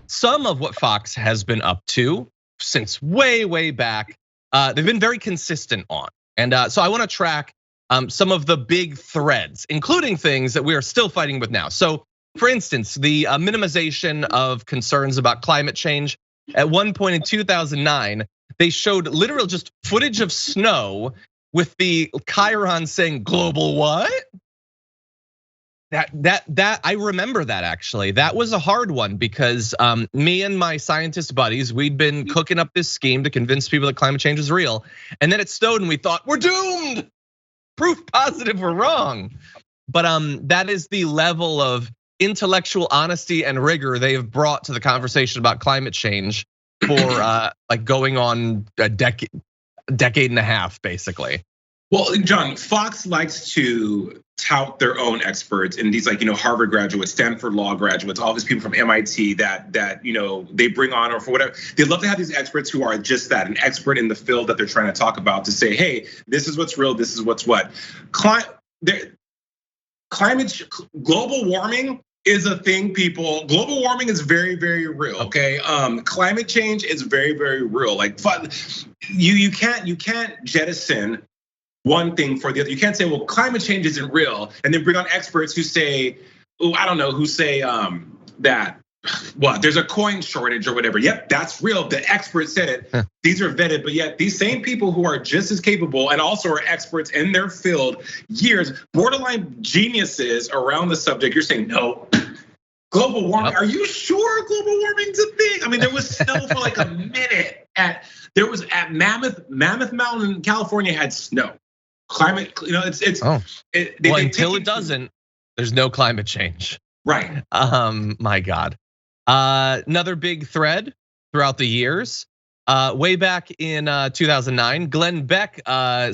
some of what Fox has been up to since way back, they've been very consistent on. And so I wanna track some of the big threads, including things that we are still fighting with now. So for instance, the minimization of concerns about climate change. At one point in 2009, they showed literal just footage of snow with the chyron saying global what? That I remember that actually. That was a hard one because me and my scientist buddies, we'd been cooking up this scheme to convince people that climate change is real. And then it snowed and we thought, we're doomed. Proof positive we're wrong. But that is the level of intellectual honesty and rigor they have brought to the conversation about climate change for like going on a decade and a half, basically. Well, John, Fox likes to tout their own experts and these like, Harvard graduates, Stanford law graduates, all these people from MIT that they bring on or for whatever. They love to have these experts who are just that, an expert in the field that they're trying to talk about to say, hey, this is what's real, this is what's what. Global warming is a thing, people. Global warming is very real, okay? Climate change is very real. Like you can't jettison one thing for the other. You can't say, well, climate change isn't real, and then bring on experts who say, that there's a coin shortage or whatever. Yep, that's real. The expert said it. These are vetted, but yet these same people who are just as capable and also are experts in their field, years, borderline geniuses around the subject. You're saying no. Global warming. Are you sure global warming's a thing? I mean, there was snow for like a minute. At Mammoth Mountain in California had snow. Climate, until it doesn't, there's no climate change. Right. My God. Another big thread throughout the years. Way back in 2009, Glenn Beck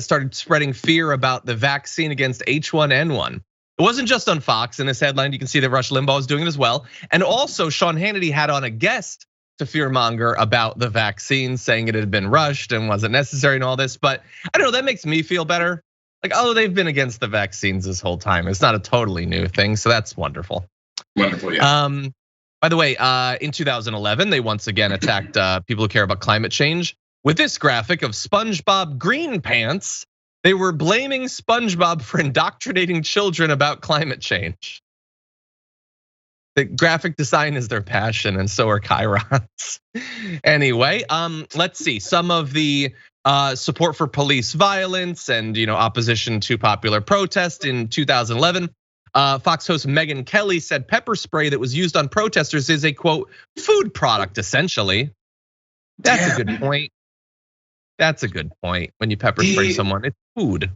started spreading fear about the vaccine against H1N1. It wasn't just on Fox. In this headline, you can see that Rush Limbaugh is doing it as well. And also Sean Hannity had on a guest to fearmonger about the vaccine, saying it had been rushed and wasn't necessary and all this. But I don't know, that makes me feel better. Like, oh, they've been against the vaccines this whole time. It's not a totally new thing, so that's wonderful. Wonderful, yeah. By the way, in 2011, they once again attacked people who care about climate change with this graphic of SpongeBob Green Pants. They were blaming SpongeBob for indoctrinating children about climate change. The graphic design is their passion, and so are chyrons. Anyway, let's see some of the support for police violence and opposition to popular protest in 2011. Fox host Megyn Kelly said pepper spray that was used on protesters is a quote food product essentially. That's a good point. That's a good point. When you pepper spray someone, it's food.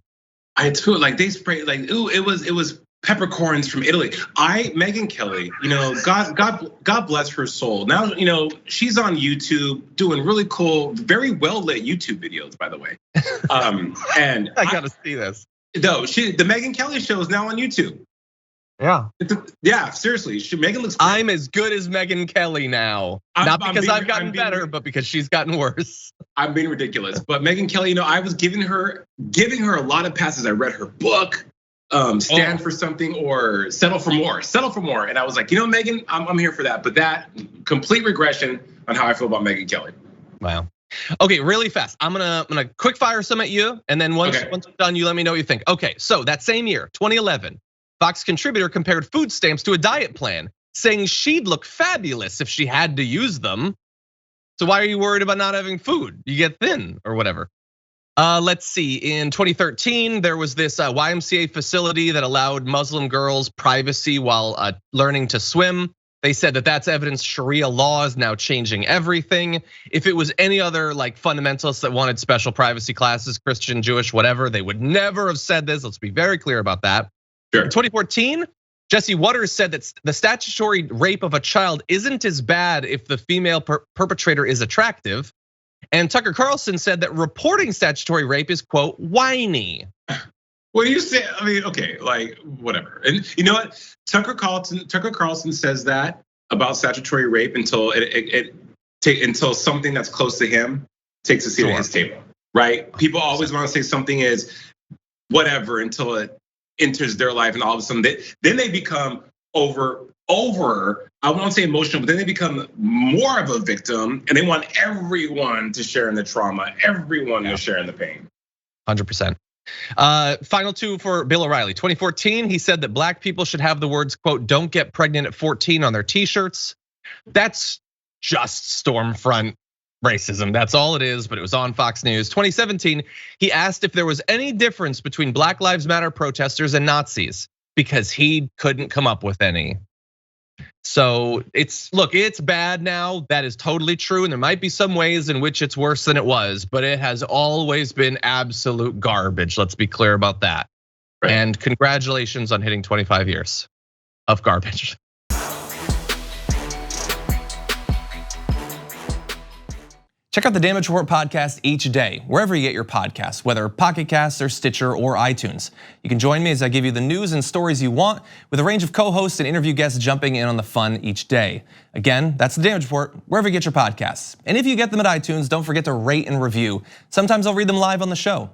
It's food. Like they spray like it was peppercorns from Italy. Megyn Kelly, God bless her soul. Now, she's on YouTube doing really cool, very well lit YouTube videos, by the way. And I gotta see this. No, the Megyn Kelly show is now on YouTube. Yeah, seriously, Megyn looks great. I'm as good as Megyn Kelly now. Not because I've gotten better, but because she's gotten worse. I'm being ridiculous, but Megyn Kelly, I was giving her a lot of passes. I read her book. Stand for something or settle for more. And I was like, Megyn, I'm here for that. But that complete regression on how I feel about Megyn Kelly. Wow. Okay, really fast. I'm gonna quick fire some at you, and then once I'm done, you let me know what you think. Okay, so that same year, 2011, Fox contributor compared food stamps to a diet plan, saying she'd look fabulous if she had to use them. So why are you worried about not having food? You get thin or whatever. Let's see, in 2013, there was this YMCA facility that allowed Muslim girls privacy while learning to swim. They said that that's evidence Sharia law is now changing everything. If it was any other like fundamentalists that wanted special privacy classes, Christian, Jewish, whatever, they would never have said this. Let's be very clear about that. Sure. In 2014, Jesse Waters said that the statutory rape of a child isn't as bad if the female perpetrator is attractive. And Tucker Carlson said that reporting statutory rape is, quote, whiny. Well, you say, okay, like whatever. And you know what? Tucker Carlson says that about statutory rape until until something that's close to him takes a seat at his table, right? People always want to say something is whatever until it enters their life, and all of a sudden then they become over over, I won't say emotional, but then they become more of a victim and they want everyone to share in the trauma, everyone to share in the pain. 100%. Final two for Bill O'Reilly. 2014, he said that black people should have the words, quote, "don't get pregnant at 14" on their t-shirts. That's just Stormfront racism. That's all it is, but it was on Fox News. 2017, he asked if there was any difference between Black Lives Matter protesters and Nazis because he couldn't come up with any. So it's bad now. That is totally true. And there might be some ways in which it's worse than it was, but it has always been absolute garbage. Let's be clear about that. Right. And congratulations on hitting 25 years of garbage. Check out the Damage Report podcast each day, wherever you get your podcasts, whether Pocket Casts or Stitcher or iTunes. You can join me as I give you the news and stories you want, with a range of co-hosts and interview guests jumping in on the fun each day. Again, that's the Damage Report, wherever you get your podcasts. And if you get them at iTunes, don't forget to rate and review. Sometimes I'll read them live on the show.